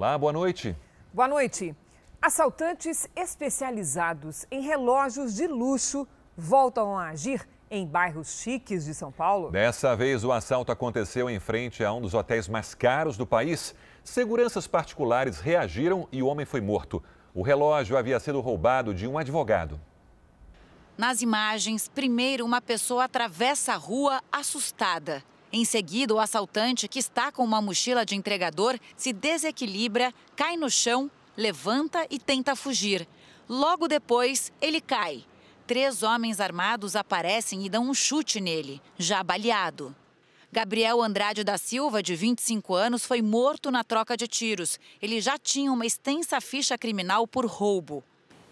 Olá, boa noite. Boa noite. Assaltantes especializados em relógios de luxo voltam a agir em bairros chiques de São Paulo. Dessa vez, o assalto aconteceu em frente a um dos hotéis mais caros do país. Seguranças particulares reagiram e o homem foi morto. O relógio havia sido roubado de um advogado. Nas imagens, primeiro uma pessoa atravessa a rua assustada. Em seguida, o assaltante, que está com uma mochila de entregador, se desequilibra, cai no chão, levanta e tenta fugir. Logo depois, ele cai. 3 homens armados aparecem e dão um chute nele, já baleado. Gabriel Andrade da Silva, de 25 anos, foi morto na troca de tiros. Ele já tinha uma extensa ficha criminal por roubo.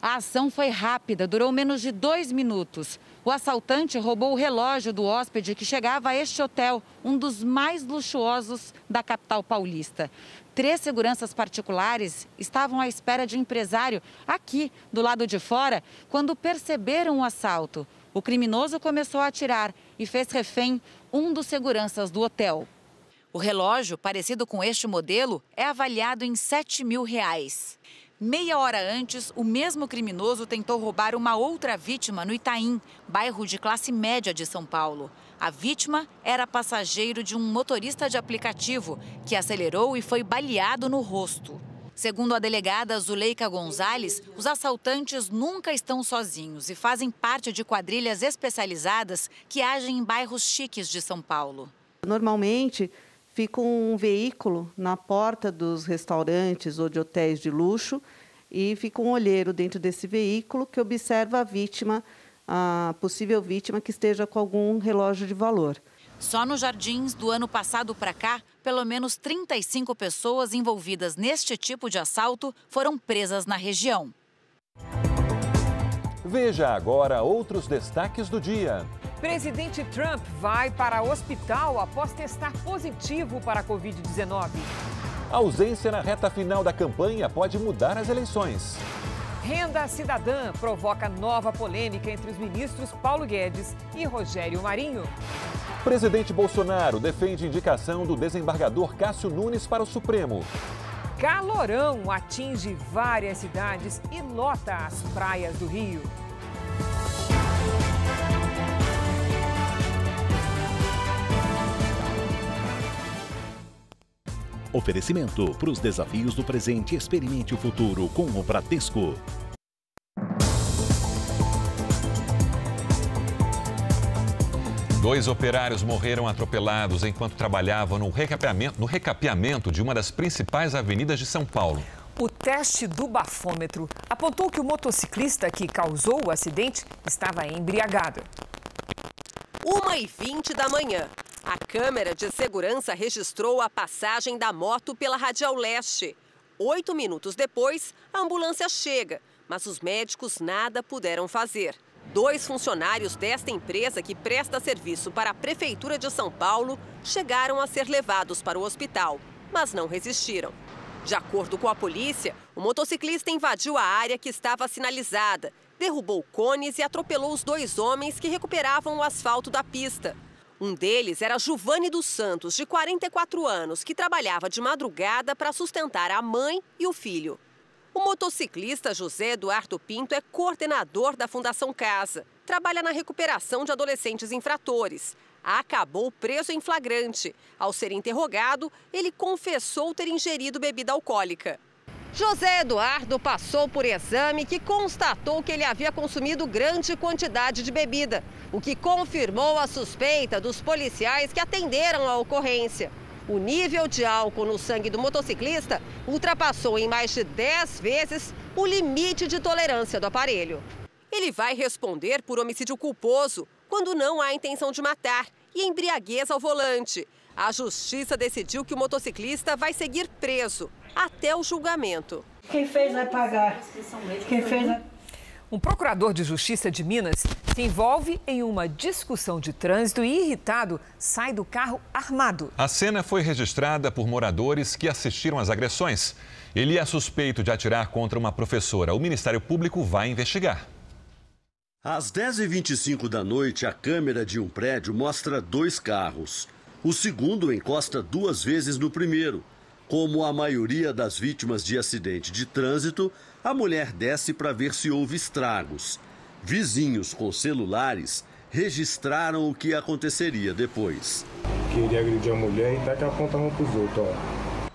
A ação foi rápida, durou menos de 2 minutos. O assaltante roubou o relógio do hóspede que chegava a este hotel, um dos mais luxuosos da capital paulista. 3 seguranças particulares estavam à espera de um empresário aqui, do lado de fora, quando perceberam o assalto. O criminoso começou a atirar e fez refém um dos seguranças do hotel. O relógio, parecido com este modelo, é avaliado em R$7 mil. Meia hora antes, o mesmo criminoso tentou roubar uma outra vítima no Itaim, bairro de classe média de São Paulo. A vítima era passageiro de um motorista de aplicativo, que acelerou e foi baleado no rosto. Segundo a delegada Zuleika Gonzalez, os assaltantes nunca estão sozinhos e fazem parte de quadrilhas especializadas que agem em bairros chiques de São Paulo. Normalmente, fica um veículo na porta dos restaurantes ou de hotéis de luxo e fica um olheiro dentro desse veículo que observa a vítima, a possível vítima que esteja com algum relógio de valor. Só nos Jardins, do ano passado para cá, pelo menos 35 pessoas envolvidas neste tipo de assalto foram presas na região. Veja agora outros destaques do dia. Presidente Trump vai para hospital após testar positivo para a Covid-19. A ausência na reta final da campanha pode mudar as eleições. Renda cidadã provoca nova polêmica entre os ministros Paulo Guedes e Rogério Marinho. Presidente Bolsonaro defende indicação do desembargador Cássio Nunes para o Supremo. Calorão atinge várias cidades e lota as praias do Rio. Oferecimento: para os desafios do presente, experimente o futuro com o Bradesco. Dois operários morreram atropelados enquanto trabalhavam no recapeamento de uma das principais avenidas de São Paulo. O teste do bafômetro apontou que o motociclista que causou o acidente estava embriagado. 1h20 da manhã. A câmera de segurança registrou a passagem da moto pela Radial Leste. 8 minutos depois, a ambulância chega, mas os médicos nada puderam fazer. 2 funcionários desta empresa que presta serviço para a Prefeitura de São Paulo chegaram a ser levados para o hospital, mas não resistiram. De acordo com a polícia, o motociclista invadiu a área que estava sinalizada, derrubou cones e atropelou os 2 homens que recuperavam o asfalto da pista. Um deles era Giovanni dos Santos, de 44 anos, que trabalhava de madrugada para sustentar a mãe e o filho. O motociclista José Eduardo Pinto é coordenador da Fundação Casa. Trabalha na recuperação de adolescentes infratores. Acabou preso em flagrante. Ao ser interrogado, ele confessou ter ingerido bebida alcoólica. José Eduardo passou por exame que constatou que ele havia consumido grande quantidade de bebida, o que confirmou a suspeita dos policiais que atenderam a ocorrência. O nível de álcool no sangue do motociclista ultrapassou em mais de 10 vezes o limite de tolerância do aparelho. Ele vai responder por homicídio culposo, quando não há intenção de matar, e embriaguez ao volante. A justiça decidiu que o motociclista vai seguir preso até o julgamento. Quem fez vai pagar. Quem fez vai... Um procurador de justiça de Minas se envolve em uma discussão de trânsito e, irritado, sai do carro armado. A cena foi registrada por moradores que assistiram às agressões. Ele é suspeito de atirar contra uma professora. O Ministério Público vai investigar. Às 10h25 da noite, a câmera de um prédio mostra 2 carros. O segundo encosta 2 vezes no primeiro. Como a maioria das vítimas de acidente de trânsito, a mulher desce para ver se houve estragos. Vizinhos com celulares registraram o que aconteceria depois. Queria agredir a mulher e tá que apontavam para os outros, ó.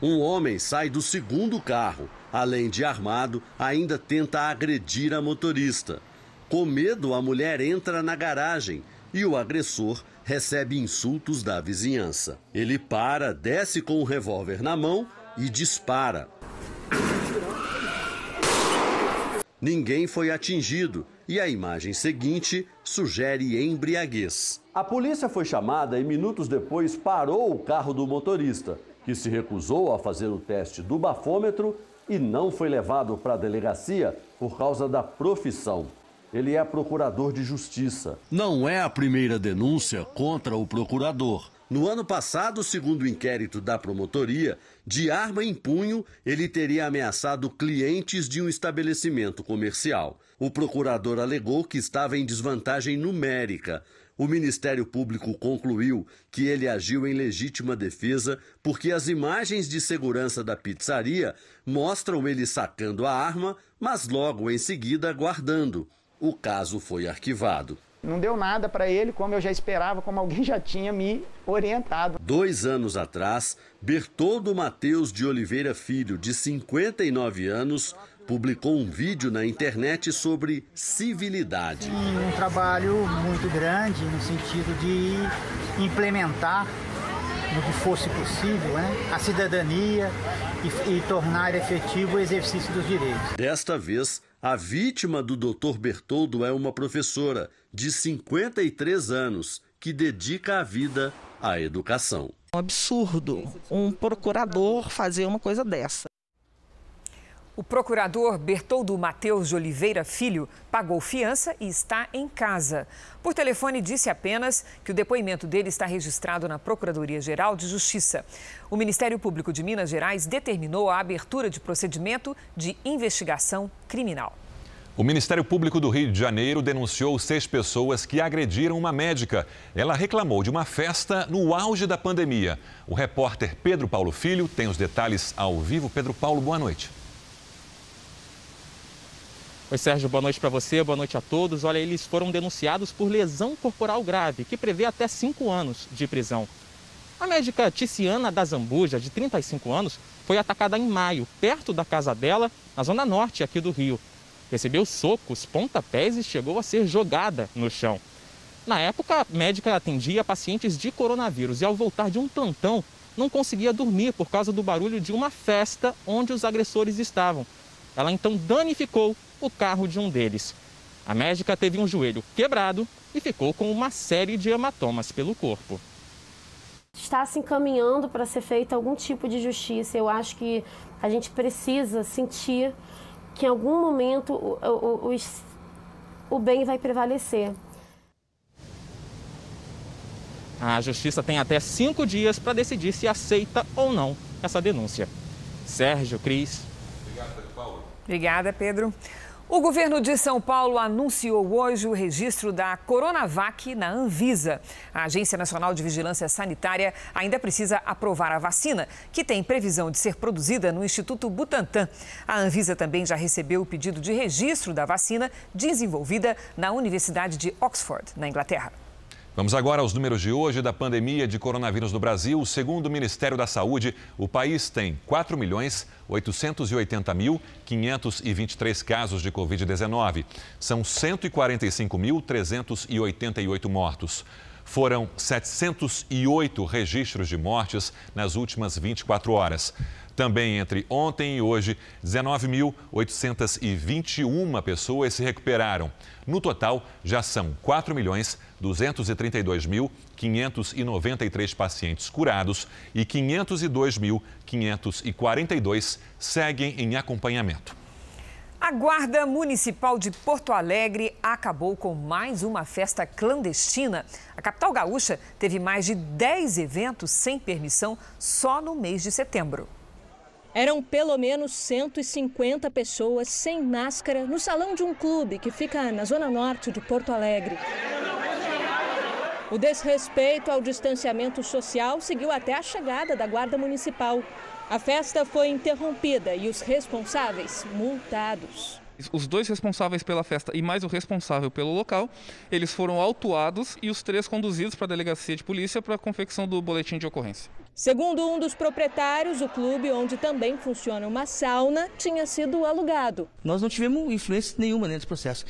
Um homem sai do segundo carro. Além de armado, ainda tenta agredir a motorista. Com medo, a mulher entra na garagem e o agressor recebe insultos da vizinhança. Ele para, desce com o revólver na mão e dispara. Ninguém foi atingido e a imagem seguinte sugere embriaguez. A polícia foi chamada e minutos depois parou o carro do motorista, que se recusou a fazer o teste do bafômetro e não foi levado para a delegacia por causa da profissão. Ele é procurador de justiça. Não é a primeira denúncia contra o procurador. No ano passado, segundo o inquérito da promotoria, de arma em punho, ele teria ameaçado clientes de um estabelecimento comercial. O procurador alegou que estava em desvantagem numérica. O Ministério Público concluiu que ele agiu em legítima defesa porque as imagens de segurança da pizzaria mostram ele sacando a arma, mas logo em seguida guardando. O caso foi arquivado. Não deu nada para ele, como eu já esperava, como alguém já tinha me orientado. 2 anos atrás, Bertoldo Mateus de Oliveira Filho, de 59 anos, publicou um vídeo na internet sobre civilidade. Um trabalho muito grande no sentido de implementar, no que fosse possível, a cidadania e tornar efetivo o exercício dos direitos. Desta vez, a vítima do Dr. Bertoldo é uma professora de 53 anos que dedica a vida à educação. É um absurdo um procurador fazer uma coisa dessa. O procurador Bertoldo Mateus de Oliveira Filho pagou fiança e está em casa. Por telefone, disse apenas que o depoimento dele está registrado na Procuradoria-Geral de Justiça. O Ministério Público de Minas Gerais determinou a abertura de procedimento de investigação criminal. O Ministério Público do Rio de Janeiro denunciou 6 pessoas que agrediram uma médica. Ela reclamou de uma festa no auge da pandemia. O repórter Pedro Paulo Filho tem os detalhes ao vivo. Pedro Paulo, boa noite. Oi, Sérgio, boa noite para você, boa noite a todos. Olha, eles foram denunciados por lesão corporal grave, que prevê até 5 anos de prisão. A médica Ticiana da Zambuja, de 35 anos, foi atacada em maio, perto da casa dela, na zona norte aqui do Rio. Recebeu socos, pontapés e chegou a ser jogada no chão. Na época, a médica atendia pacientes de coronavírus e, ao voltar de um plantão, não conseguia dormir por causa do barulho de uma festa onde os agressores estavam. Ela então danificou o carro de um deles. A médica teve um joelho quebrado e ficou com uma série de hematomas pelo corpo. Está se encaminhando para ser feita algum tipo de justiça. Eu acho que a gente precisa sentir que em algum momento o bem vai prevalecer. A justiça tem até 5 dias para decidir se aceita ou não essa denúncia. Sérgio, Cris. Obrigado, Pedro Paulo. Obrigada, Pedro. O governo de São Paulo anunciou hoje o registro da Coronavac na Anvisa. A Agência Nacional de Vigilância Sanitária ainda precisa aprovar a vacina, que tem previsão de ser produzida no Instituto Butantan. A Anvisa também já recebeu o pedido de registro da vacina desenvolvida na Universidade de Oxford, na Inglaterra. Vamos agora aos números de hoje da pandemia de coronavírus no Brasil. Segundo o Ministério da Saúde, o país tem 4.880.523 casos de Covid-19. São 145.388 mortos. Foram 708 registros de mortes nas últimas 24 horas. Também entre ontem e hoje, 19.821 pessoas se recuperaram. No total, já são 4.232.593 pacientes curados e 502.542 seguem em acompanhamento. A Guarda Municipal de Porto Alegre acabou com mais uma festa clandestina. A capital gaúcha teve mais de 10 eventos sem permissão só no mês de setembro. Eram pelo menos 150 pessoas sem máscara no salão de um clube que fica na zona norte de Porto Alegre. O desrespeito ao distanciamento social seguiu até a chegada da Guarda Municipal. A festa foi interrompida e os responsáveis multados. Os 2 responsáveis pela festa e mais o responsável pelo local, eles foram autuados e os 3 conduzidos para a delegacia de polícia para a confecção do boletim de ocorrência. Segundo um dos proprietários, o clube, onde também funciona uma sauna, tinha sido alugado. Nós não tivemos influência nenhuma nesse processo.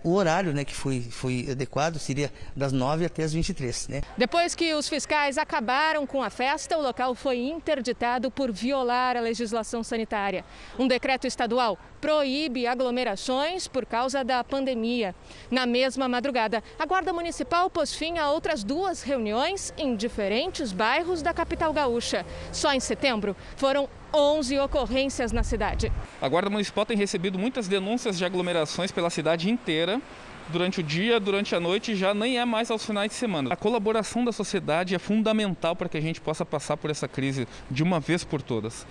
O horário, né, que foi adequado seria das 9 até as 23. Né? Depois que os fiscais acabaram com a festa, o local foi interditado por violar a legislação sanitária. Um decreto estadual proíbe aglomerações por causa da pandemia. Na mesma madrugada, a Guarda Municipal pôs fim a outras 2 reuniões em diferentes bairros da capital gaúcha. Só em setembro foram 11 ocorrências na cidade. A Guarda Municipal tem recebido muitas denúncias de aglomerações pela cidade inteira. Durante o dia, durante a noite, já nem é mais aos finais de semana. A colaboração da sociedade é fundamental para que a gente possa passar por essa crise de uma vez por todas.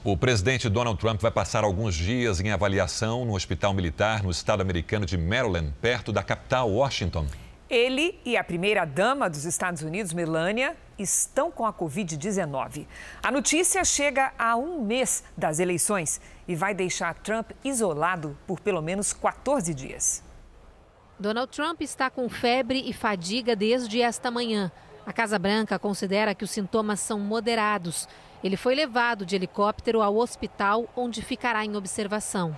O presidente Donald Trump vai passar alguns dias em avaliação no hospital militar no estado americano de Maryland, perto da capital, Washington. Ele e a primeira-dama dos Estados Unidos, Melania, estão com a Covid-19. A notícia chega a um mês das eleições e vai deixar Trump isolado por pelo menos 14 dias. Donald Trump está com febre e fadiga desde esta manhã. A Casa Branca considera que os sintomas são moderados. Ele foi levado de helicóptero ao hospital, onde ficará em observação.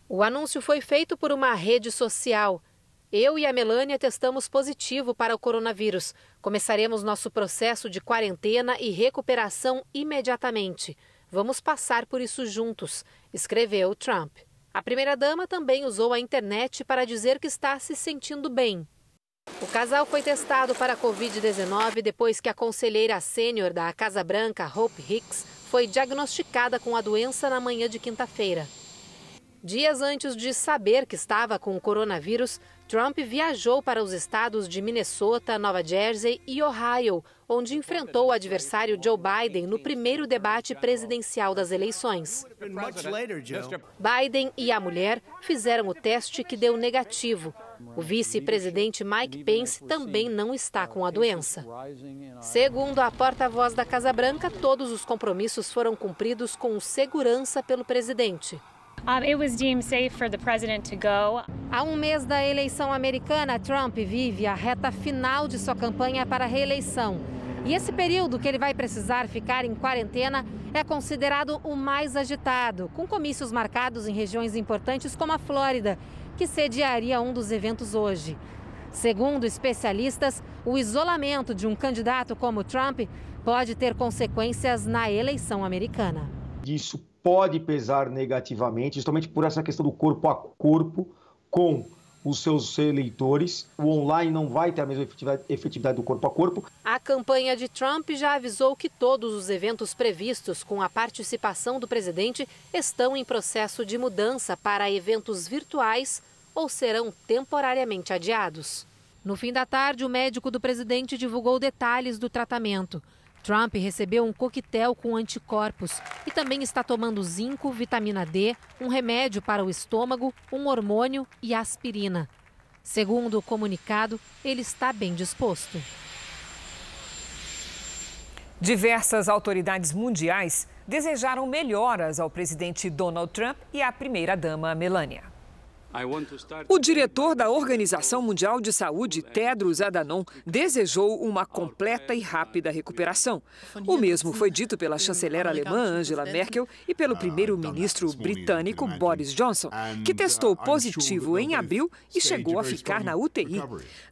O anúncio foi feito por uma rede social. Eu e a Melania testamos positivo para o coronavírus. Começaremos nosso processo de quarentena e recuperação imediatamente. Vamos passar por isso juntos, escreveu Trump. A primeira-dama também usou a internet para dizer que está se sentindo bem. O casal foi testado para a Covid-19 depois que a conselheira sênior da Casa Branca, Hope Hicks, foi diagnosticada com a doença na manhã de quinta-feira. Dias antes de saber que estava com o coronavírus, Trump viajou para os estados de Minnesota, Nova Jersey e Ohio, onde enfrentou o adversário Joe Biden no primeiro debate presidencial das eleições. Biden e a mulher fizeram o teste que deu negativo. O vice-presidente Mike Pence também não está com a doença. Segundo a porta-voz da Casa Branca, todos os compromissos foram cumpridos com segurança pelo presidente. Há um mês da eleição americana, Trump vive a reta final de sua campanha para a reeleição. E esse período que ele vai precisar ficar em quarentena é considerado o mais agitado, com comícios marcados em regiões importantes como a Flórida, que sediaria um dos eventos hoje. Segundo especialistas, o isolamento de um candidato como Trump pode ter consequências na eleição americana. Isso pode pesar negativamente, justamente por essa questão do corpo a corpo com os seus eleitores. O online não vai ter a mesma efetividade do corpo a corpo. A campanha de Trump já avisou que todos os eventos previstos com a participação do presidente estão em processo de mudança para eventos virtuais ou serão temporariamente adiados. No fim da tarde, o médico do presidente divulgou detalhes do tratamento. Trump recebeu um coquetel com anticorpos e também está tomando zinco, vitamina D, um remédio para o estômago, um hormônio e aspirina. Segundo o comunicado, ele está bem disposto. Diversas autoridades mundiais desejaram melhoras ao presidente Donald Trump e à primeira-dama Melania. O diretor da Organização Mundial de Saúde, Tedros Adhanom, desejou uma completa e rápida recuperação. O mesmo foi dito pela chanceler alemã Angela Merkel e pelo primeiro-ministro britânico Boris Johnson, que testou positivo em abril e chegou a ficar na UTI.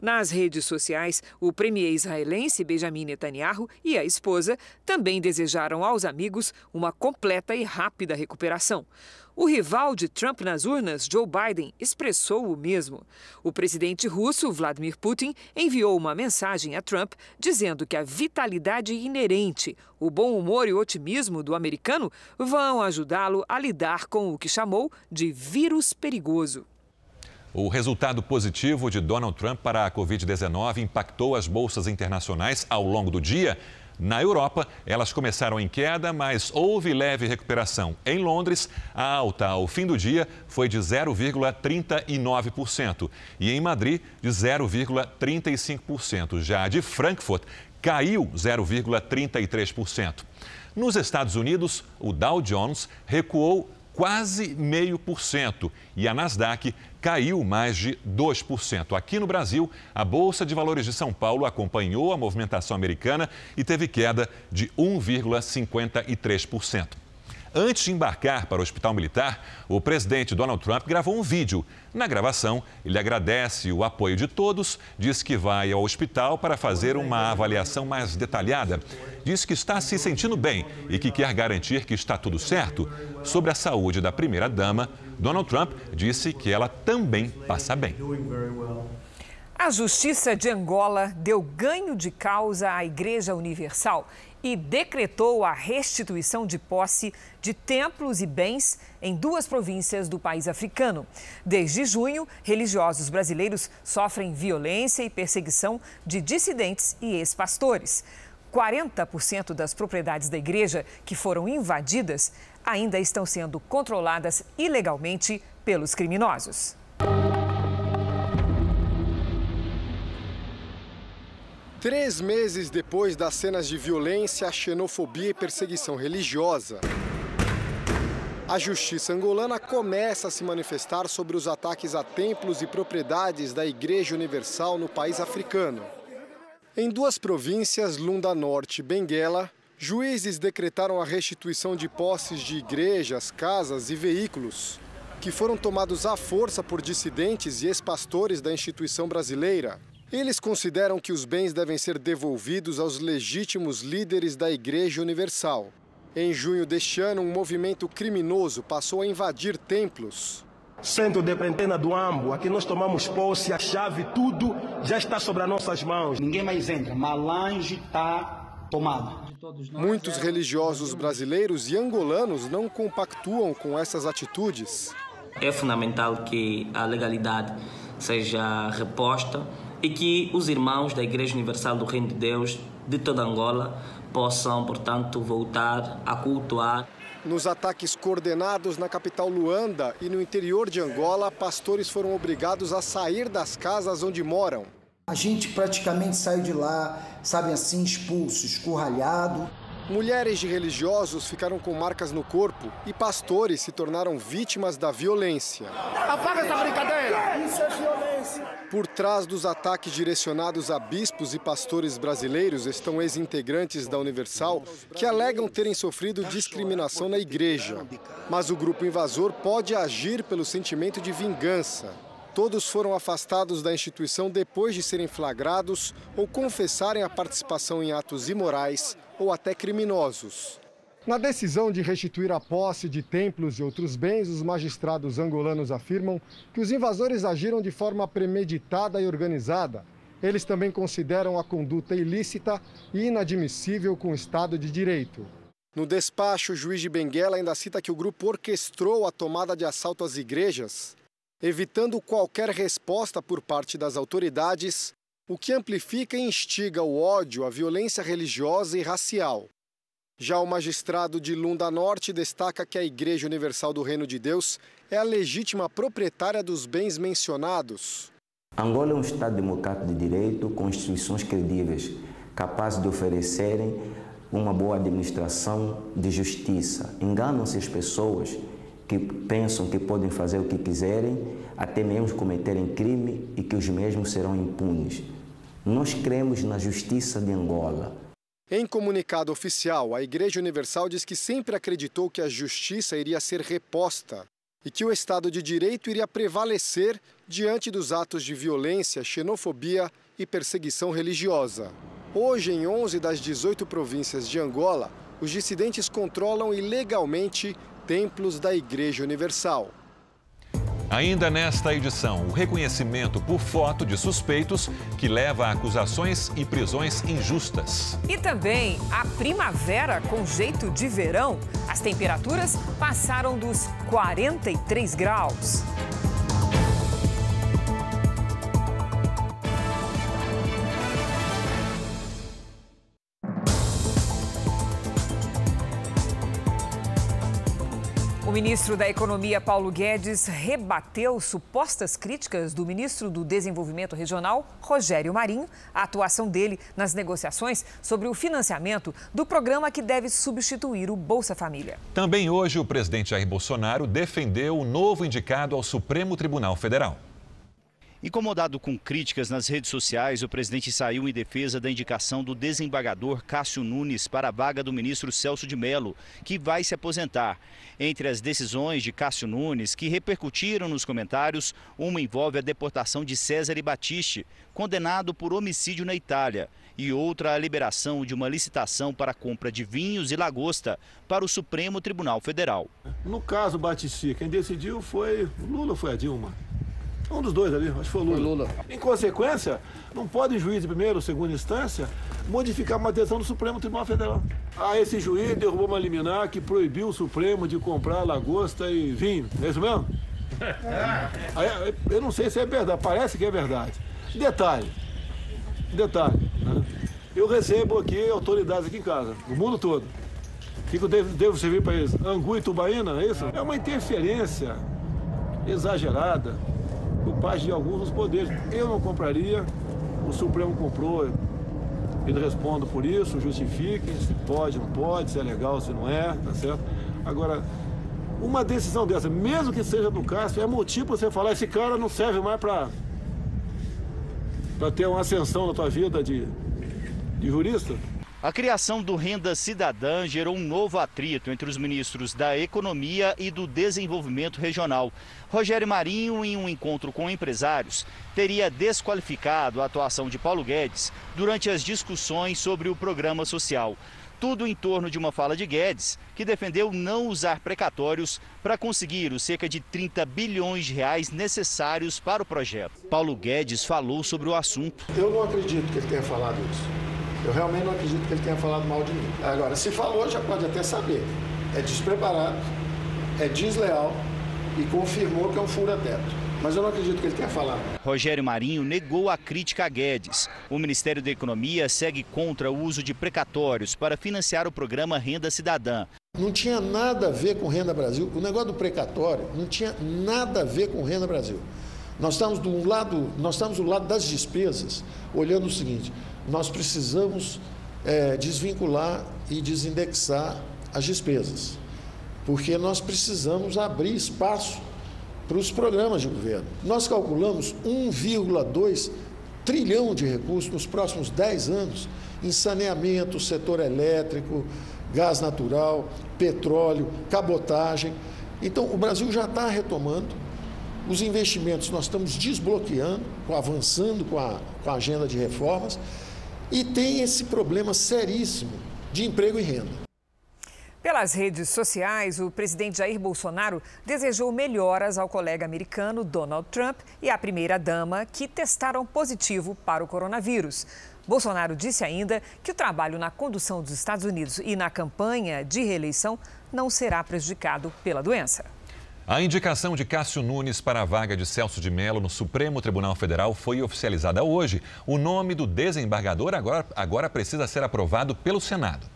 Nas redes sociais, o premier israelense Benjamin Netanyahu e a esposa também desejaram aos amigos uma completa e rápida recuperação. O rival de Trump nas urnas, Joe Biden, expressou o mesmo. O presidente russo, Vladimir Putin, enviou uma mensagem a Trump dizendo que a vitalidade inerente, o bom humor e o otimismo do americano vão ajudá-lo a lidar com o que chamou de vírus perigoso. O resultado positivo de Donald Trump para a Covid-19 impactou as bolsas internacionais ao longo do dia. Na Europa, elas começaram em queda, mas houve leve recuperação. Em Londres, a alta ao fim do dia foi de 0,39% e em Madrid, de 0,35%. Já a de Frankfurt caiu 0,33%. Nos Estados Unidos, o Dow Jones recuou quase 0,5% e a Nasdaq caiu mais de 2%. Aqui no Brasil, a Bolsa de Valores de São Paulo acompanhou a movimentação americana e teve queda de 1,53%. Antes de embarcar para o Hospital Militar, o presidente Donald Trump gravou um vídeo. Na gravação, ele agradece o apoio de todos, diz que vai ao hospital para fazer uma avaliação mais detalhada. Diz que está se sentindo bem e que quer garantir que está tudo certo. Sobre a saúde da primeira-dama, Donald Trump disse que ela também passa bem. A Justiça de Angola deu ganho de causa à Igreja Universal e decretou a restituição de posse de templos e bens em 2 províncias do país africano. Desde junho, religiosos brasileiros sofrem violência e perseguição de dissidentes e ex-pastores. 40% das propriedades da igreja que foram invadidas ainda estão sendo controladas ilegalmente pelos criminosos. Três meses depois das cenas de violência, xenofobia e perseguição religiosa, a justiça angolana começa a se manifestar sobre os ataques a templos e propriedades da Igreja Universal no país africano. Em 2 províncias, Lunda Norte e Benguela, juízes decretaram a restituição de posses de igrejas, casas e veículos que foram tomados à força por dissidentes e ex-pastores da instituição brasileira. Eles consideram que os bens devem ser devolvidos aos legítimos líderes da Igreja Universal. Em junho deste ano, um movimento criminoso passou a invadir templos. Centro de quarentena do Ambo, aqui nós tomamos posse, a chave, tudo já está sobre as nossas mãos. Ninguém mais entra, Malange está tomada. Muitos religiosos brasileiros e angolanos não compactuam com essas atitudes. É fundamental que a legalidade seja reposta e que os irmãos da Igreja Universal do Reino de Deus de toda Angola possam, portanto, voltar a cultuar. Nos ataques coordenados na capital Luanda e no interior de Angola, pastores foram obrigados a sair das casas onde moram. A gente praticamente saiu de lá, sabe assim, expulso, escurralhado. Mulheres de religiosos ficaram com marcas no corpo e pastores se tornaram vítimas da violência. Apaga essa brincadeira! Isso é violência! Por trás dos ataques direcionados a bispos e pastores brasileiros estão ex-integrantes da Universal que alegam terem sofrido discriminação na igreja. Mas o grupo invasor pode agir pelo sentimento de vingança. Todos foram afastados da instituição depois de serem flagrados ou confessarem a participação em atos imorais ou até criminosos. Na decisão de restituir a posse de templos e outros bens, os magistrados angolanos afirmam que os invasores agiram de forma premeditada e organizada. Eles também consideram a conduta ilícita e inadmissível com o Estado de Direito. No despacho, o juiz de Benguela ainda cita que o grupo orquestrou a tomada de assalto às igrejas, evitando qualquer resposta por parte das autoridades, o que amplifica e instiga o ódio, a violência religiosa e racial. Já o magistrado de Lunda Norte destaca que a Igreja Universal do Reino de Deus é a legítima proprietária dos bens mencionados. Angola é um Estado democrático de direito, com instituições credíveis, capazes de oferecerem uma boa administração de justiça. Enganam-se as pessoas que pensam que podem fazer o que quiserem, até mesmo cometerem crime e que os mesmos serão impunes. Nós cremos na justiça de Angola. Em comunicado oficial, a Igreja Universal diz que sempre acreditou que a justiça iria ser reposta e que o Estado de Direito iria prevalecer diante dos atos de violência, xenofobia e perseguição religiosa. Hoje, em 11 das 18 províncias de Angola, os dissidentes controlam ilegalmente templos da Igreja Universal. Ainda nesta edição, o reconhecimento por foto de suspeitos que leva a acusações e prisões injustas. E também a primavera com jeito de verão. As temperaturas passaram dos 43 graus. ministro da Economia, Paulo Guedes, rebateu supostas críticas do ministro do Desenvolvimento Regional, Rogério Marinho, à atuação dele nas negociações sobre o financiamento do programa que deve substituir o Bolsa Família. Também hoje, o presidente Jair Bolsonaro defendeu o novo indicado ao Supremo Tribunal Federal. Incomodado com críticas nas redes sociais, o presidente saiu em defesa da indicação do desembargador Cássio Nunes para a vaga do ministro Celso de Mello, que vai se aposentar. Entre as decisões de Cássio Nunes, que repercutiram nos comentários, uma envolve a deportação de Cesare Battisti, condenado por homicídio na Itália, e outra a liberação de uma licitação para a compra de vinhos e lagosta para o Supremo Tribunal Federal. No caso Battisti, quem decidiu foi o Lula ou foi a Dilma? Um dos dois ali, acho que foi o Lula. Em consequência, não pode juiz de primeira ou segunda instância modificar uma decisão do Supremo Tribunal Federal. Esse juiz derrubou uma liminar que proibiu o Supremo de comprar lagosta e vinho. É isso mesmo? Eu não sei se é verdade, parece que é verdade. Detalhe, né? Eu recebo aqui autoridades aqui em casa, no mundo todo. O que eu devo servir para eles? Angu e tubaína, é isso? É uma interferência exagerada por parte de alguns dos poderes. Eu não compraria, o Supremo comprou, ele responde por isso, justifique, se pode, não pode, se é legal, se não é, tá certo? Agora, uma decisão dessa, mesmo que seja do Cássio, é motivo para você falar, esse cara não serve mais para ter uma ascensão na tua vida de jurista. A criação do Renda Cidadã gerou um novo atrito entre os ministros da Economia e do Desenvolvimento Regional. Rogério Marinho, em um encontro com empresários, teria desqualificado a atuação de Paulo Guedes durante as discussões sobre o programa social. Tudo em torno de uma fala de Guedes, que defendeu não usar precatórios para conseguir os cerca de 30 bilhões de reais necessários para o projeto. Paulo Guedes falou sobre o assunto. Eu não acredito que ele tenha falado isso. Eu realmente não acredito que ele tenha falado mal de mim. Agora, se falou, já pode até saber. É despreparado, é desleal e confirmou que é um fura-teto. Mas eu não acredito que ele tenha falado. Rogério Marinho negou a crítica a Guedes. O Ministério da Economia segue contra o uso de precatórios para financiar o programa Renda Cidadã. Não tinha nada a ver com Renda Brasil. O negócio do precatório não tinha nada a ver com Renda Brasil. Nós estamos do lado das despesas, olhando o seguinte: nós precisamos desvincular e desindexar as despesas, porque nós precisamos abrir espaço para os programas de governo. Nós calculamos 1,2 trilhão de recursos nos próximos 10 anos em saneamento, setor elétrico, gás natural, petróleo, cabotagem. Então, o Brasil já está retomando. Os investimentos nós estamos desbloqueando, avançando com a agenda de reformas, e tem esse problema seríssimo de emprego e renda. Pelas redes sociais, o presidente Jair Bolsonaro desejou melhoras ao colega americano Donald Trump e à primeira-dama, que testaram positivo para o coronavírus. Bolsonaro disse ainda que o trabalho na condução dos Estados Unidos e na campanha de reeleição não será prejudicado pela doença. A indicação de Cássio Nunes para a vaga de Celso de Mello no Supremo Tribunal Federal foi oficializada hoje. O nome do desembargador agora precisa ser aprovado pelo Senado.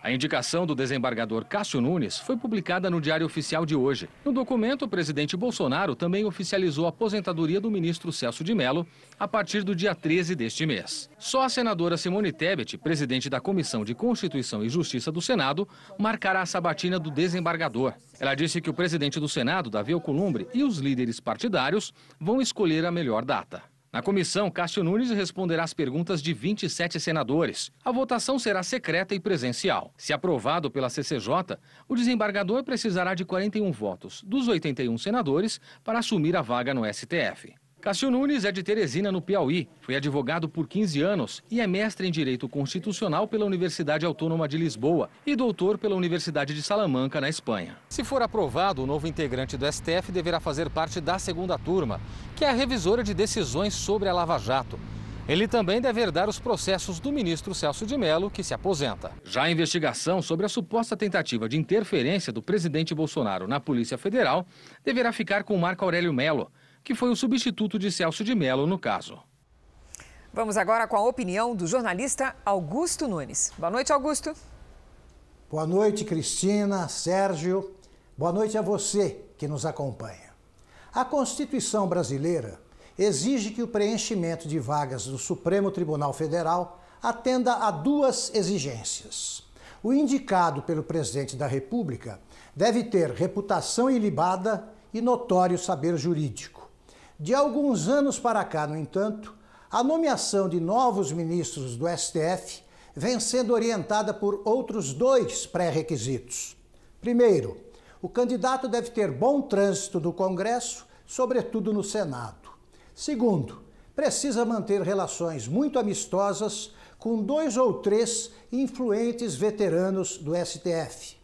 A indicação do desembargador Cássio Nunes foi publicada no Diário Oficial de hoje. No documento, o presidente Bolsonaro também oficializou a aposentadoria do ministro Celso de Mello a partir do dia 13 deste mês. Só a senadora Simone Tebet, presidente da Comissão de Constituição e Justiça do Senado, marcará a sabatina do desembargador. Ela disse que o presidente do Senado, Davi Alcolumbre, e os líderes partidários vão escolher a melhor data. Na comissão, Cássio Nunes responderá às perguntas de 27 senadores. A votação será secreta e presencial. Se aprovado pela CCJ, o desembargador precisará de 41 votos dos 81 senadores para assumir a vaga no STF. Cássio Nunes é de Teresina, no Piauí. Foi advogado por 15 anos e é mestre em Direito Constitucional pela Universidade Autônoma de Lisboa e doutor pela Universidade de Salamanca, na Espanha. Se for aprovado, o novo integrante do STF deverá fazer parte da segunda turma, que é a revisora de decisões sobre a Lava Jato. Ele também deve herdar os processos do ministro Celso de Mello, que se aposenta. Já a investigação sobre a suposta tentativa de interferência do presidente Bolsonaro na Polícia Federal deverá ficar com Marco Aurélio Mello, que foi o substituto de Celso de Mello no caso. Vamos agora com a opinião do jornalista Augusto Nunes. Boa noite, Augusto. Boa noite, Cristina, Sérgio. Boa noite a você que nos acompanha. A Constituição brasileira exige que o preenchimento de vagas do Supremo Tribunal Federal atenda a duas exigências. O indicado pelo presidente da República deve ter reputação ilibada e notório saber jurídico. De alguns anos para cá, no entanto, a nomeação de novos ministros do STF vem sendo orientada por outros dois pré-requisitos. Primeiro, o candidato deve ter bom trânsito no Congresso, sobretudo no Senado. Segundo, precisa manter relações muito amistosas com 2 ou 3 influentes veteranos do STF.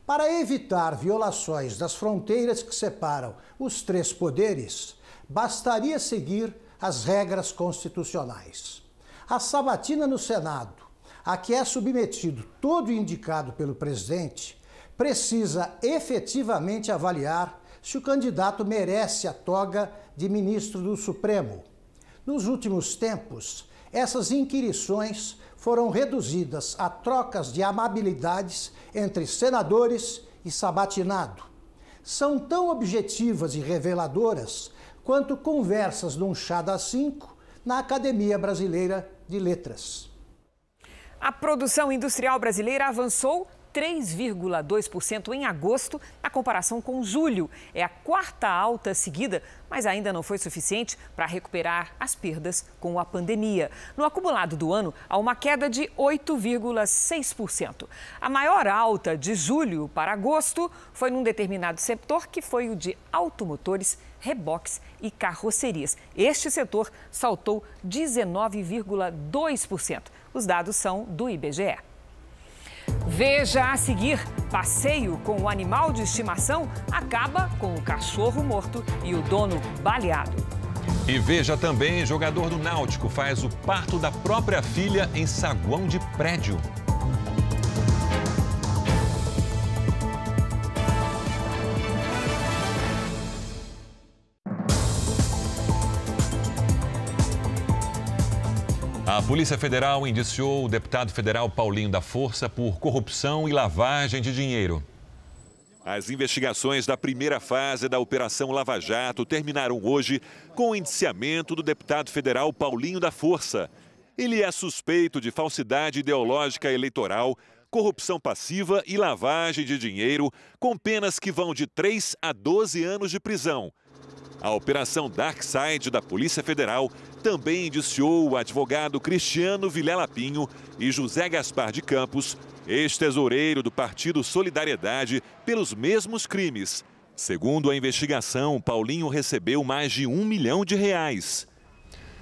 Para evitar violações das fronteiras que separam os 3 poderes, bastaria seguir as regras constitucionais. A sabatina no Senado, a que é submetido todo indicado pelo presidente, precisa efetivamente avaliar se o candidato merece a toga de ministro do Supremo. Nos últimos tempos, essas inquirições foram reduzidas a trocas de amabilidades entre senadores e sabatinado. São tão objetivas e reveladoras quanto conversas num chá das 5 na Academia Brasileira de Letras. A produção industrial brasileira avançou 3,2% em agosto, na comparação com julho. É a 4ª alta seguida, mas ainda não foi suficiente para recuperar as perdas com a pandemia. No acumulado do ano, há uma queda de 8,6%. A maior alta de julho para agosto foi num determinado setor, que foi o de automotores, reboques e carrocerias. Este setor saltou 19,2%. Os dados são do IBGE. Veja a seguir: passeio com o animal de estimação acaba com o cachorro morto e o dono baleado. E veja também: jogador do Náutico faz o parto da própria filha em saguão de prédio. A Polícia Federal indiciou o deputado federal Paulinho da Força por corrupção e lavagem de dinheiro. As investigações da primeira fase da Operação Lava Jato terminaram hoje com o indiciamento do deputado federal Paulinho da Força. Ele é suspeito de falsidade ideológica eleitoral, corrupção passiva e lavagem de dinheiro, com penas que vão de 3 a 12 anos de prisão. A Operação Darkside da Polícia Federal também indiciou o advogado Cristiano Vilela Pinho e José Gaspar de Campos, ex-tesoureiro do Partido Solidariedade, pelos mesmos crimes. Segundo a investigação, Paulinho recebeu mais de R$1 milhão.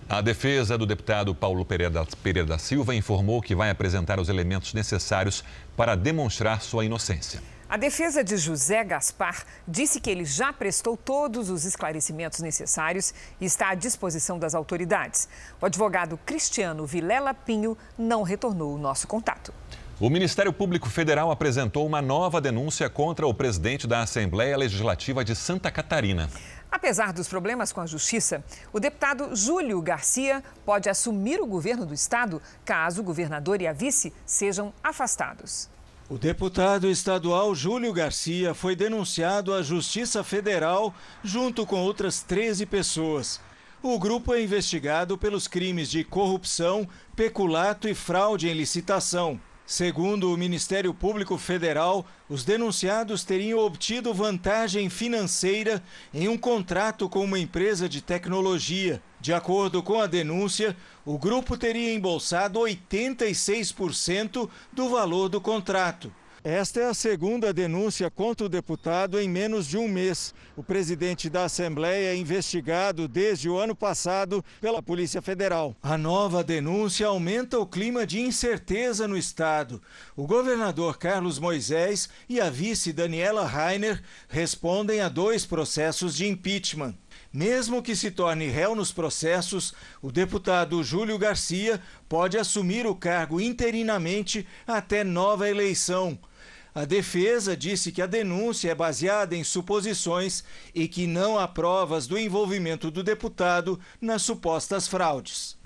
A defesa do deputado Paulo Pereira da Silva informou que vai apresentar os elementos necessários para demonstrar sua inocência. A defesa de José Gaspar disse que ele já prestou todos os esclarecimentos necessários e está à disposição das autoridades. O advogado Cristiano Vilela Pinho não retornou o nosso contato. O Ministério Público Federal apresentou uma nova denúncia contra o presidente da Assembleia Legislativa de Santa Catarina. Apesar dos problemas com a Justiça, o deputado Júlio Garcia pode assumir o governo do estado caso o governador e a vice sejam afastados. O deputado estadual Júlio Garcia foi denunciado à Justiça Federal junto com outras 13 pessoas. O grupo é investigado pelos crimes de corrupção, peculato e fraude em licitação. Segundo o Ministério Público Federal, os denunciados teriam obtido vantagem financeira em um contrato com uma empresa de tecnologia. De acordo com a denúncia, o grupo teria embolsado 86% do valor do contrato. Esta é a segunda denúncia contra o deputado em menos de um mês. O presidente da Assembleia é investigado desde o ano passado pela Polícia Federal. A nova denúncia aumenta o clima de incerteza no estado. O governador Carlos Moisés e a vice Daniela Rainer respondem a 2 processos de impeachment. Mesmo que se torne réu nos processos, o deputado Júlio Garcia pode assumir o cargo interinamente até nova eleição. A defesa disse que a denúncia é baseada em suposições e que não há provas do envolvimento do deputado nas supostas fraudes.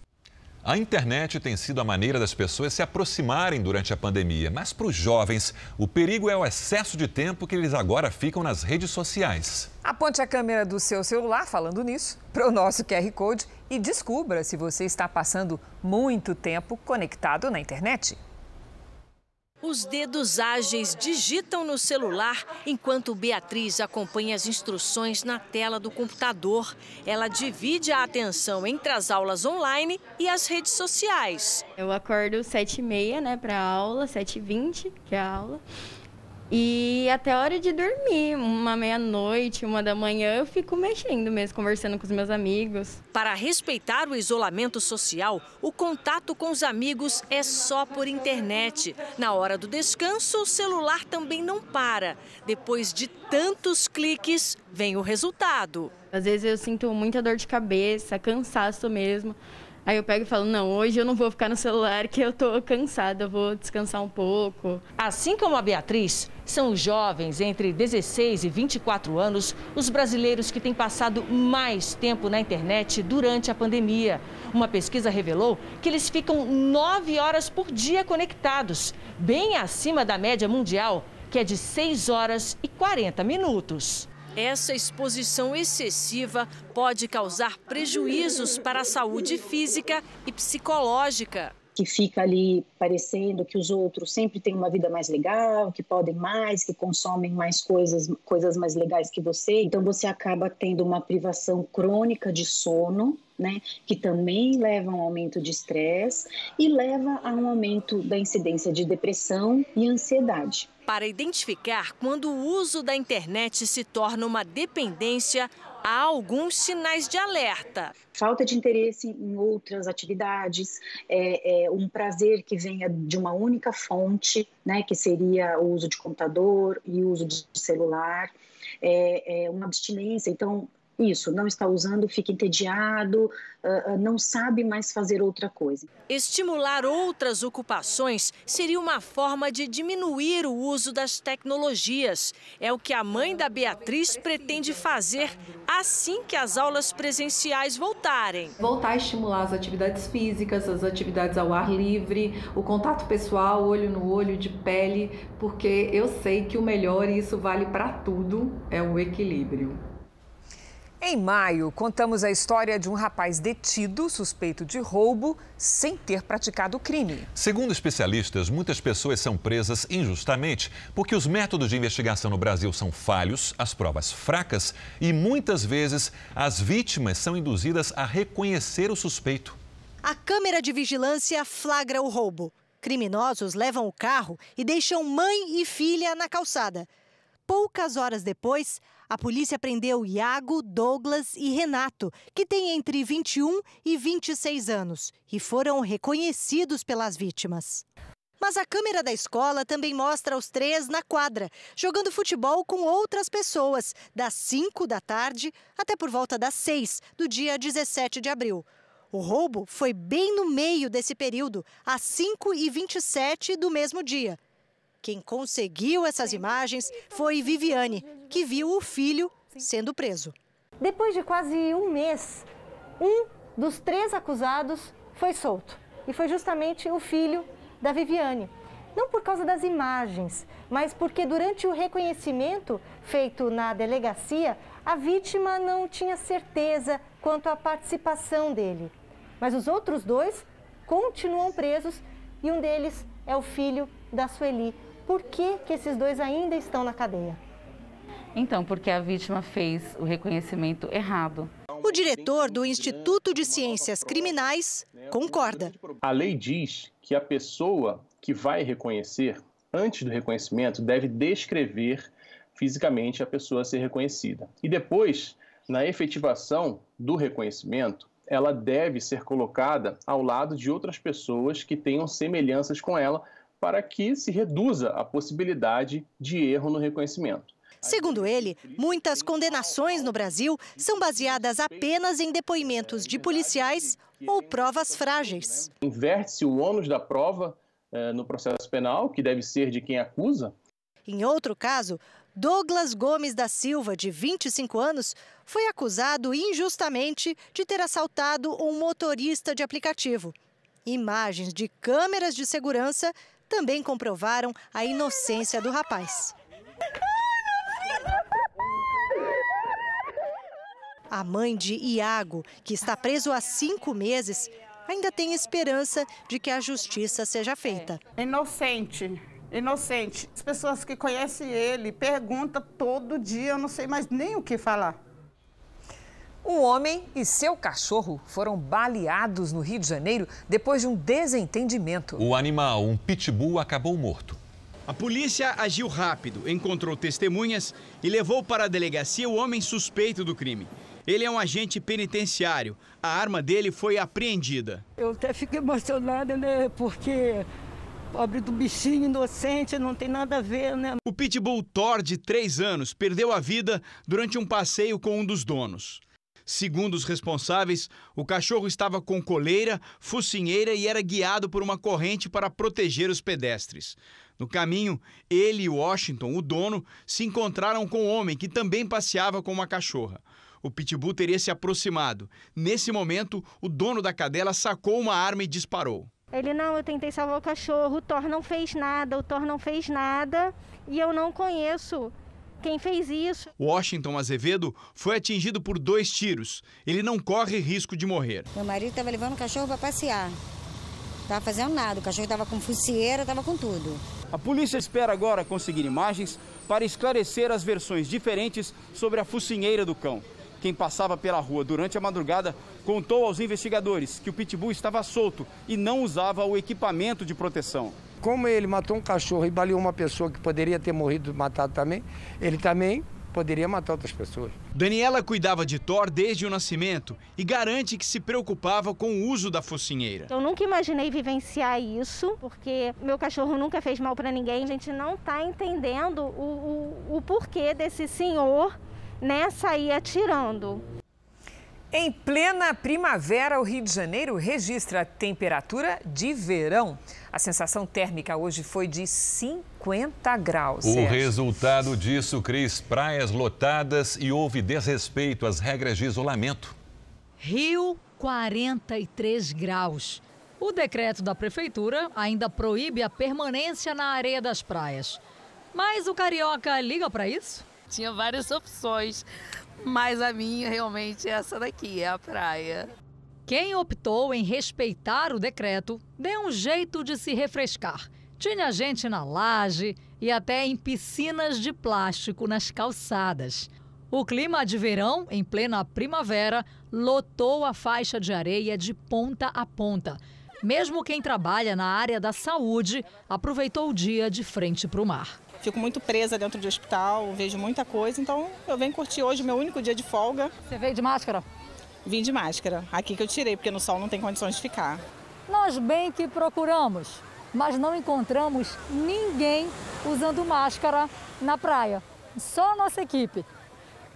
A internet tem sido a maneira das pessoas se aproximarem durante a pandemia, mas para os jovens, o perigo é o excesso de tempo que eles agora ficam nas redes sociais. Aponte a câmera do seu celular, falando nisso, para o nosso QR Code e descubra se você está passando muito tempo conectado na internet. Os dedos ágeis digitam no celular enquanto Beatriz acompanha as instruções na tela do computador. Ela divide a atenção entre as aulas online e as redes sociais. Eu acordo 7h30, né, para a aula, 7h20, que é a aula. E até a hora de dormir, 1h30, 1h eu fico mexendo mesmo, conversando com os meus amigos. Para respeitar o isolamento social, o contato com os amigos é só por internet. Na hora do descanso, o celular também não para. Depois de tantos cliques, vem o resultado. Às vezes eu sinto muita dor de cabeça, cansaço mesmo. Aí eu pego e falo, não, hoje eu não vou ficar no celular que eu tô cansada, eu vou descansar um pouco. Assim como a Beatriz, são os jovens entre 16 e 24 anos, os brasileiros que têm passado mais tempo na internet durante a pandemia. Uma pesquisa revelou que eles ficam 9 horas por dia conectados, bem acima da média mundial, que é de 6 horas e 40 minutos. Essa exposição excessiva pode causar prejuízos para a saúde física e psicológica. Que fica ali parecendo que os outros sempre têm uma vida mais legal, que podem mais, que consomem mais coisas mais legais que você. Então você acaba tendo uma privação crônica de sono, né, que também leva a um aumento de estresse e leva a um aumento da incidência de depressão e ansiedade. Para identificar quando o uso da internet se torna uma dependência, há alguns sinais de alerta. Falta de interesse em outras atividades, um prazer que venha de uma única fonte, né, que seria o uso de computador e o uso de celular, uma abstinência. Então, isso, não está usando, fica entediado, não sabe mais fazer outra coisa. Estimular outras ocupações seria uma forma de diminuir o uso das tecnologias. É o que a mãe da Beatriz pretende fazer assim que as aulas presenciais voltarem. Voltar a estimular as atividades físicas, as atividades ao ar livre, o contato pessoal, olho no olho, de pele, porque eu sei que o melhor, e isso vale para tudo, é o equilíbrio. Em maio, contamos a história de um rapaz detido, suspeito de roubo, sem ter praticado o crime. Segundo especialistas, muitas pessoas são presas injustamente porque os métodos de investigação no Brasil são falhos, as provas fracas e muitas vezes as vítimas são induzidas a reconhecer o suspeito. A câmera de vigilância flagra o roubo. Criminosos levam o carro e deixam mãe e filha na calçada. Poucas horas depois, a polícia prendeu Iago, Douglas e Renato, que têm entre 21 e 26 anos, e foram reconhecidos pelas vítimas. Mas a câmera da escola também mostra os três na quadra, jogando futebol com outras pessoas, das 5 da tarde até por volta das 6 do dia 17 de abril. O roubo foi bem no meio desse período, às 5h27 do mesmo dia. Quem conseguiu essas imagens foi Viviane, que viu o filho sendo preso. Depois de quase um mês, um dos 3 acusados foi solto. E foi justamente o filho da Viviane. Não por causa das imagens, mas porque durante o reconhecimento feito na delegacia, a vítima não tinha certeza quanto à participação dele. Mas os outros 2 continuam presos e um deles é o filho da Sueli. Por que esses 2 ainda estão na cadeia? Então, porque a vítima fez o reconhecimento errado. O diretor do Instituto de Ciências Criminais concorda. A lei diz que a pessoa que vai reconhecer, antes do reconhecimento, deve descrever fisicamente a pessoa a ser reconhecida. E depois, na efetivação do reconhecimento, ela deve ser colocada ao lado de outras pessoas que tenham semelhanças com ela, para que se reduza a possibilidade de erro no reconhecimento. Segundo ele, muitas condenações no Brasil são baseadas apenas em depoimentos de policiais ou provas frágeis. Inverte-se o ônus da prova no processo penal, que deve ser de quem acusa. Em outro caso, Douglas Gomes da Silva, de 25 anos, foi acusado injustamente de ter assaltado um motorista de aplicativo. Imagens de câmeras de segurança também comprovaram a inocência do rapaz. A mãe de Iago, que está preso há 5 meses, ainda tem esperança de que a justiça seja feita. Inocente. As pessoas que conhecem ele perguntam todo dia, eu não sei mais nem o que falar. Um homem e seu cachorro foram baleados no Rio de Janeiro depois de um desentendimento. O animal, um pitbull, acabou morto. A polícia agiu rápido, encontrou testemunhas e levou para a delegacia o homem suspeito do crime. Ele é um agente penitenciário. A arma dele foi apreendida. Eu até fico emocionada, né? Porque pobre do bichinho inocente, não tem nada a ver, né? O pitbull Thor, de 3 anos, perdeu a vida durante um passeio com um dos donos. Segundo os responsáveis, o cachorro estava com coleira, focinheira e era guiado por uma corrente para proteger os pedestres. No caminho, ele e Washington, o dono, se encontraram com um homem que também passeava com uma cachorra. O pitbull teria se aproximado. Nesse momento, o dono da cadela sacou uma arma e disparou. Ele, não, eu tentei salvar o cachorro, o Thor não fez nada e eu não conheço quem fez isso. Washington Azevedo foi atingido por 2 tiros. Ele não corre risco de morrer. Meu marido estava levando o cachorro para passear. Não estava fazendo nada, o cachorro estava com focinheira, estava com tudo. A polícia espera agora conseguir imagens para esclarecer as versões diferentes sobre a focinheira do cão. Quem passava pela rua durante a madrugada contou aos investigadores que o pitbull estava solto e não usava o equipamento de proteção. Como ele matou um cachorro e baleou uma pessoa que poderia ter morrido matado também, ele também poderia matar outras pessoas. Daniela cuidava de Thor desde o nascimento e garante que se preocupava com o uso da focinheira. Eu nunca imaginei vivenciar isso, porque meu cachorro nunca fez mal para ninguém. A gente não está entendendo o porquê desse senhor, né, sair atirando. Em plena primavera, o Rio de Janeiro registra temperatura de verão. A sensação térmica hoje foi de 50 graus. O resultado disso, Cris, praias lotadas e houve desrespeito às regras de isolamento. Rio, 43 graus. O decreto da prefeitura ainda proíbe a permanência na areia das praias. Mas o carioca liga para isso? Tinha várias opções, mas a minha realmente é essa daqui, é a praia. Quem optou em respeitar o decreto deu um jeito de se refrescar. Tinha gente na laje e até em piscinas de plástico nas calçadas. O clima de verão, em plena primavera, lotou a faixa de areia de ponta a ponta. Mesmo quem trabalha na área da saúde aproveitou o dia de frente para o mar. Fico muito presa dentro do hospital, vejo muita coisa, então eu venho curtir hoje meu único dia de folga. Você veio de máscara? Vim de máscara, aqui que eu tirei, porque no sol não tem condições de ficar. Nós bem que procuramos, mas não encontramos ninguém usando máscara na praia, só a nossa equipe.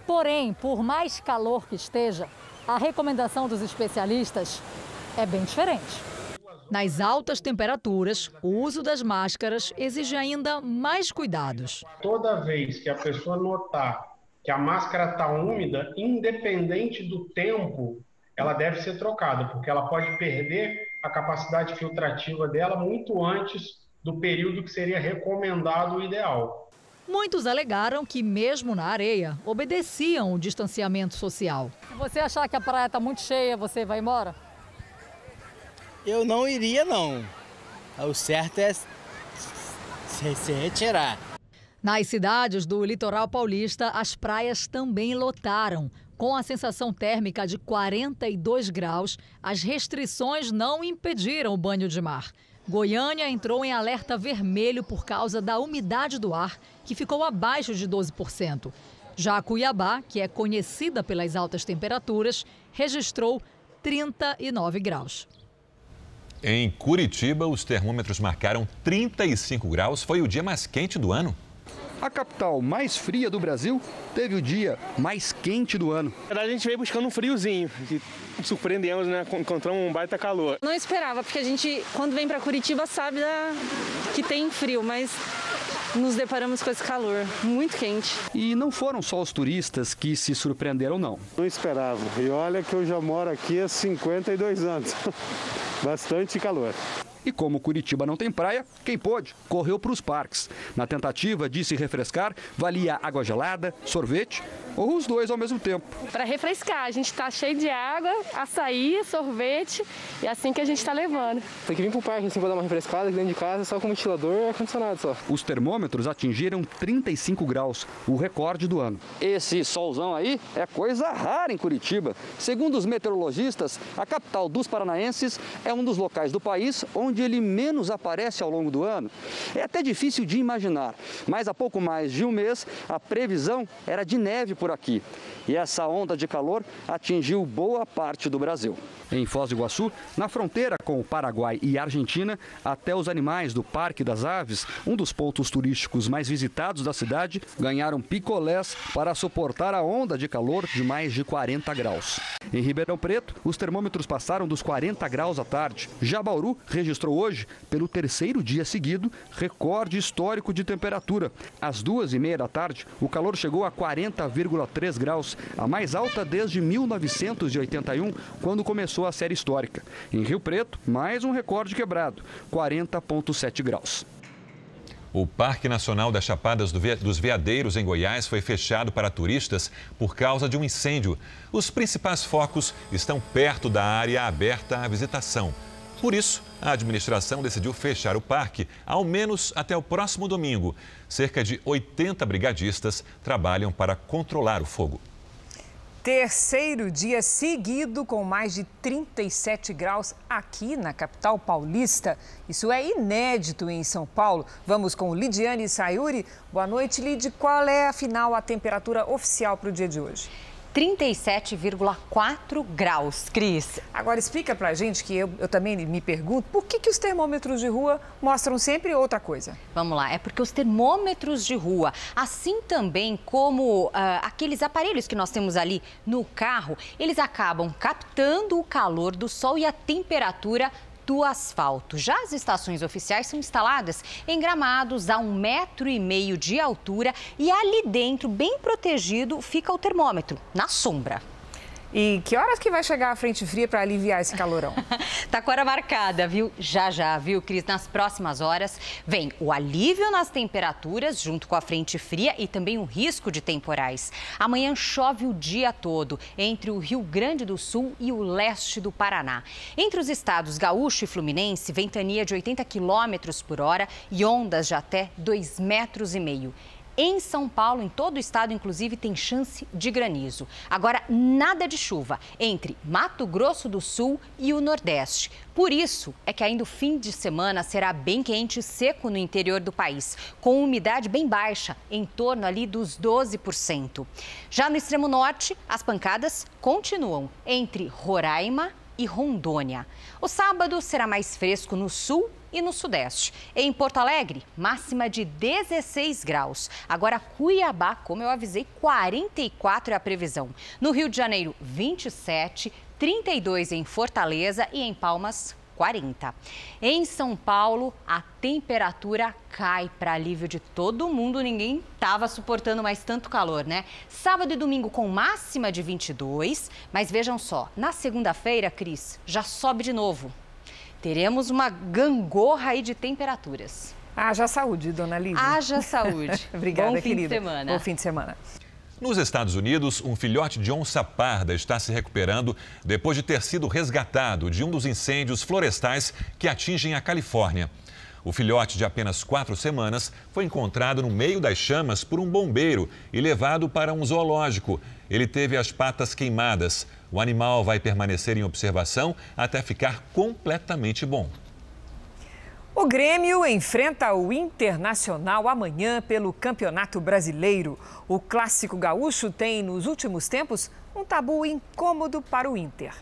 Porém, por mais calor que esteja, a recomendação dos especialistas é bem diferente. Nas altas temperaturas, o uso das máscaras exige ainda mais cuidados. Toda vez que a pessoa notar que a máscara está úmida, independente do tempo, ela deve ser trocada, porque ela pode perder a capacidade filtrativa dela muito antes do período que seria recomendado o ideal. Muitos alegaram que, mesmo na areia, obedeciam o distanciamento social. Se você achar que a praia está muito cheia, você vai embora? Eu não iria, não. O certo é se retirar. Nas cidades do litoral paulista, as praias também lotaram. Com a sensação térmica de 42 graus, as restrições não impediram o banho de mar. Goiânia entrou em alerta vermelho por causa da umidade do ar, que ficou abaixo de 12%. Já Cuiabá, que é conhecida pelas altas temperaturas, registrou 39 graus. Em Curitiba, os termômetros marcaram 35 graus. Foi o dia mais quente do ano. A capital mais fria do Brasil teve o dia mais quente do ano. Na verdade, a gente veio buscando um friozinho. Surpreendemos, né? Encontramos um baita calor. Não esperava, porque a gente, quando vem para Curitiba, sabe que tem frio, mas nos deparamos com esse calor muito quente. E não foram só os turistas que se surpreenderam, não. Não esperava. E olha que eu já moro aqui há 52 anos. Bastante calor. E como Curitiba não tem praia, quem pôde correu para os parques. Na tentativa de se refrescar, valia água gelada, sorvete ou os dois ao mesmo tempo. Para refrescar, a gente está cheio de água, açaí, sorvete, e é assim que a gente está levando. Tem que vir para o parque, assim, para dar uma refrescada aqui dentro de casa, só com ventilador e ar-condicionado só. Os termômetros atingiram 35 graus, o recorde do ano. Esse solzão aí é coisa rara em Curitiba. Segundo os meteorologistas, a capital dos paranaenses é um dos locais do país onde ele menos aparece ao longo do ano. É até difícil de imaginar, mas há pouco mais de um mês a previsão era de neve por aqui. E essa onda de calor atingiu boa parte do Brasil. Em Foz do Iguaçu, na fronteira com o Paraguai e Argentina, até os animais do Parque das Aves, um dos pontos turísticos mais visitados da cidade, ganharam picolés para suportar a onda de calor de mais de 40 graus. Em Ribeirão Preto, os termômetros passaram dos 40 graus à tarde. Já Bauru registrou hoje, pelo terceiro dia seguido, recorde histórico de temperatura. Às 2h30 da tarde, o calor chegou a 40,3 graus, a mais alta desde 1981, quando começou a série histórica. Em Rio Preto, mais um recorde quebrado, 40,7 graus. O Parque Nacional das Chapadas dos Veadeiros, em Goiás, foi fechado para turistas por causa de um incêndio. Os principais focos estão perto da área aberta à visitação. Por isso, a administração decidiu fechar o parque, ao menos até o próximo domingo. Cerca de 80 brigadistas trabalham para controlar o fogo. Terceiro dia seguido com mais de 37 graus aqui na capital paulista. Isso é inédito em São Paulo. Vamos com Lidiane Sayuri. Boa noite, Lid. Qual é, afinal, a temperatura oficial para o dia de hoje? 37,4 graus, Cris. Agora explica pra gente, que eu também me pergunto, por que os termômetros de rua mostram sempre outra coisa? Vamos lá, é porque os termômetros de rua, assim também como aqueles aparelhos que nós temos ali no carro, eles acabam captando o calor do sol e a temperatura do asfalto. Já as estações oficiais são instaladas em gramados a 1,5 metro de altura e ali dentro, bem protegido, fica o termômetro, na sombra. E que horas que vai chegar a frente fria para aliviar esse calorão? Tá com hora marcada, viu? Já, viu, Cris? Nas próximas horas vem o alívio nas temperaturas junto com a frente fria e também o risco de temporais. Amanhã chove o dia todo entre o Rio Grande do Sul e o leste do Paraná. Entre os estados Gaúcho e Fluminense, ventania de 80 km por hora e ondas de até 2,5 metros. Em São Paulo, em todo o estado, inclusive, tem chance de granizo. Agora, nada de chuva entre Mato Grosso do Sul e o Nordeste. Por isso, é que ainda o fim de semana será bem quente e seco no interior do país, com umidade bem baixa, em torno ali dos 12%. Já no extremo norte, as pancadas continuam entre Roraima e Rondônia. O sábado será mais fresco no sul e no sudeste. Em Porto Alegre, máxima de 16 graus. Agora, Cuiabá, como eu avisei, 44 é a previsão. No Rio de Janeiro, 27, 32 em Fortaleza e em Palmas, 40. Em São Paulo, a temperatura cai para alívio de todo mundo. Ninguém estava suportando mais tanto calor, né? Sábado e domingo com máxima de 22, mas vejam só, na segunda-feira, Cris, já sobe de novo. Teremos uma gangorra aí de temperaturas. Haja saúde, dona Lídia. Haja saúde. Obrigada, Bom fim querida. de semana. Bom fim de semana. Nos Estados Unidos, um filhote de onça parda está se recuperando depois de ter sido resgatado de um dos incêndios florestais que atingem a Califórnia. O filhote de apenas 4 semanas foi encontrado no meio das chamas por um bombeiro e levado para um zoológico. Ele teve as patas queimadas. O animal vai permanecer em observação até ficar completamente bom. O Grêmio enfrenta o Internacional amanhã pelo Campeonato Brasileiro. O clássico gaúcho tem, nos últimos tempos, um tabu incômodo para o Inter.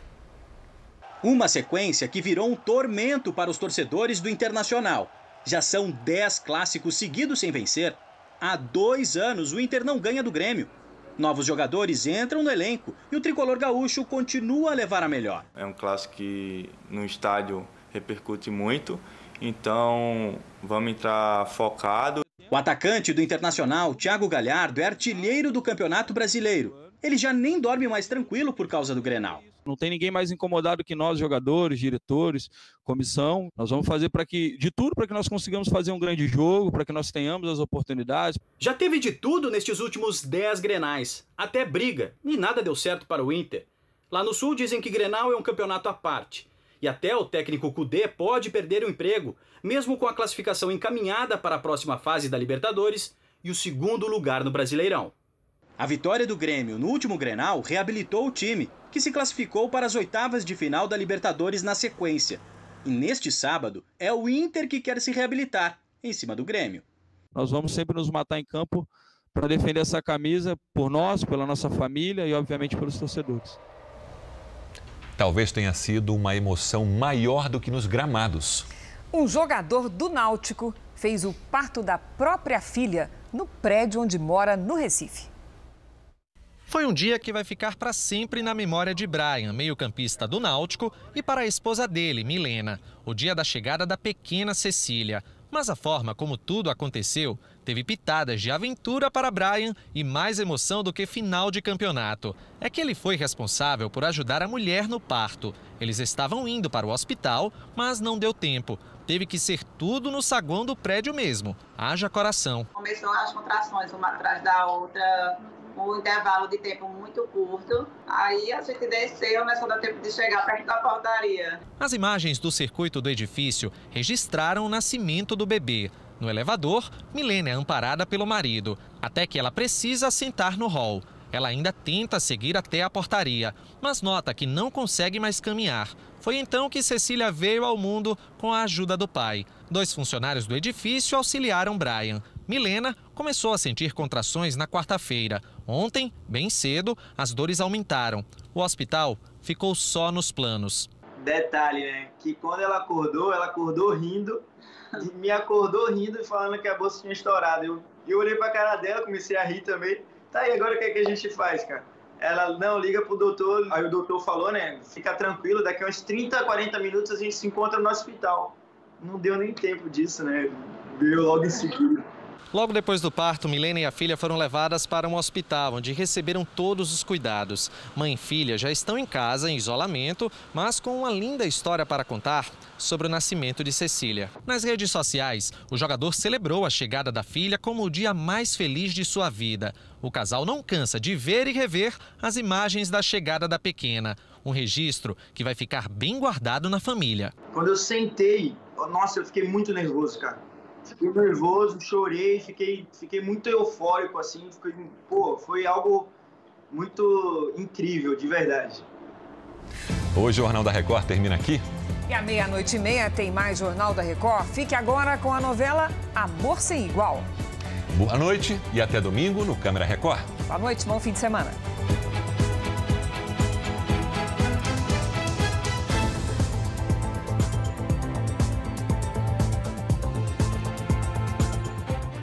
Uma sequência que virou um tormento para os torcedores do Internacional. Já são 10 clássicos seguidos sem vencer. Há 2 anos o Inter não ganha do Grêmio. Novos jogadores entram no elenco e o tricolor gaúcho continua a levar a melhor. É um clássico que no estádio repercute muito, então vamos entrar focado. O atacante do Internacional, Thiago Galhardo, é artilheiro do Campeonato Brasileiro. Ele já nem dorme mais tranquilo por causa do Grenal. Não tem ninguém mais incomodado que nós, jogadores, diretores, comissão. Nós vamos fazer de tudo para que nós consigamos fazer um grande jogo, para que nós tenhamos as oportunidades. Já teve de tudo nestes últimos 10 Grenais, até briga, e nada deu certo para o Inter. Lá no Sul dizem que Grenal é um campeonato à parte. E até o técnico Kudê pode perder o emprego, mesmo com a classificação encaminhada para a próxima fase da Libertadores e o segundo lugar no Brasileirão. A vitória do Grêmio no último Grenal reabilitou o time, que se classificou para as oitavas de final da Libertadores na sequência. E neste sábado é o Inter que quer se reabilitar em cima do Grêmio. Nós vamos sempre nos matar em campo para defender essa camisa por nós, pela nossa família e obviamente pelos torcedores. Talvez tenha sido uma emoção maior do que nos gramados. Um jogador do Náutico fez o parto da própria filha no prédio onde mora no Recife. Foi um dia que vai ficar para sempre na memória de Brian, meio-campista do Náutico, e para a esposa dele, Milena, o dia da chegada da pequena Cecília. Mas a forma como tudo aconteceu teve pitadas de aventura para Brian e mais emoção do que final de campeonato. É que ele foi responsável por ajudar a mulher no parto. Eles estavam indo para o hospital, mas não deu tempo. Teve que ser tudo no saguão do prédio mesmo. Haja coração. Começou as contrações, uma atrás da outra, um intervalo de tempo muito curto. Aí a gente desceu, mas só dá tempo de chegar perto da portaria. As imagens do circuito do edifício registraram o nascimento do bebê. No elevador, Milena é amparada pelo marido, até que ela precisa sentar no hall. Ela ainda tenta seguir até a portaria, mas nota que não consegue mais caminhar. Foi então que Cecília veio ao mundo com a ajuda do pai. 2 funcionários do edifício auxiliaram Brian. Milena começou a sentir contrações na quarta-feira. Ontem, bem cedo, as dores aumentaram. O hospital ficou só nos planos. Detalhe, né? Que quando ela acordou rindo. Me acordou rindo e falando que a bolsa tinha estourado. Eu olhei pra cara dela, comecei a rir também. Tá, e agora o que é que a gente faz, cara? Ela, não, liga pro doutor. Aí o doutor falou, né? Fica tranquilo, daqui a uns 30, 40 minutos a gente se encontra no hospital. Não deu nem tempo disso, né? Veio logo em seguida. Logo depois do parto, Milena e a filha foram levadas para um hospital, onde receberam todos os cuidados. Mãe e filha já estão em casa, em isolamento, mas com uma linda história para contar sobre o nascimento de Cecília. Nas redes sociais, o jogador celebrou a chegada da filha como o dia mais feliz de sua vida. O casal não cansa de ver e rever as imagens da chegada da pequena. Um registro que vai ficar bem guardado na família. Quando eu sentei, nossa, eu fiquei muito nervoso, cara. Fiquei nervoso, chorei, fiquei muito eufórico, assim. Foi algo muito incrível, de verdade. O Jornal da Record termina aqui. E à 00:30 tem mais Jornal da Record. Fique agora com a novela Amor Sem Igual. Boa noite e até domingo no Câmera Record. Boa noite, bom fim de semana.